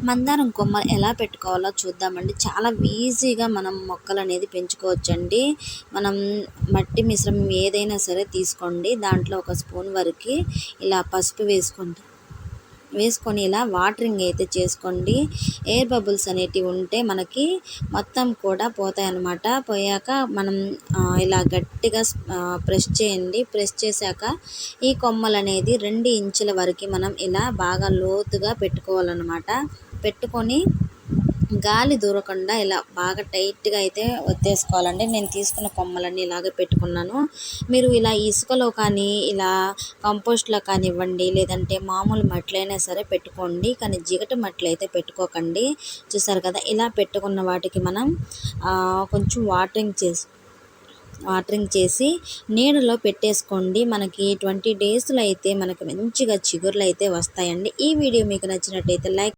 మందారం కొమ్మ ఎలా పెట్టుకోవాలో చూద్దామండి. చాలా ఈజీగా మనం మొక్కలనేది పెంచుకోవచ్చండి. మనం మట్టి మిశ్రమం ఏదైనా సరే తీసుకోండి. దాంట్లో ఒక స్పూన్ వరకి ఇలా పసుపు వేసుకొని ఇలా వాటరింగ్ అయితే చేసుకోండి. ఎయిర్ బబుల్స్ అనేటివి ఉంటే మనకి మొత్తం కూడా పోతాయన్నమాట. పోయాక మనం ఇలా గట్టిగా ప్రెస్ చేయండి. ప్రెస్ చేశాక ఈ కొమ్మలు అనేది 2 ఇంచుల వరకు మనం ఇలా బాగా లోతుగా పెట్టుకోవాలన్నమాట. పెట్టుకొని గాలి దూరకుండా ఇలా బాగా టైట్గా అయితే ఒత్తేసుకోవాలండి. నేను తీసుకున్న కొమ్మలన్నీ ఇలాగే పెట్టుకున్నాను. మీరు ఇలా ఇసుకలో కానీ ఇలా కంపోస్ట్లో కానివ్వండి, లేదంటే మామూలు మట్లైనా సరే పెట్టుకోండి. కానీ జిగట మట్లు అయితే పెట్టుకోకండి. చూసారు కదా, ఇలా పెట్టుకున్న వాటికి మనం కొంచెం వాటరింగ్ చేసి నీడలో పెట్టేసుకోండి. మనకి 20 డేస్లో అయితే మనకి మంచిగా చిగుర్లు అయితే వస్తాయండి. ఈ వీడియో మీకు నచ్చినట్టయితే లైక్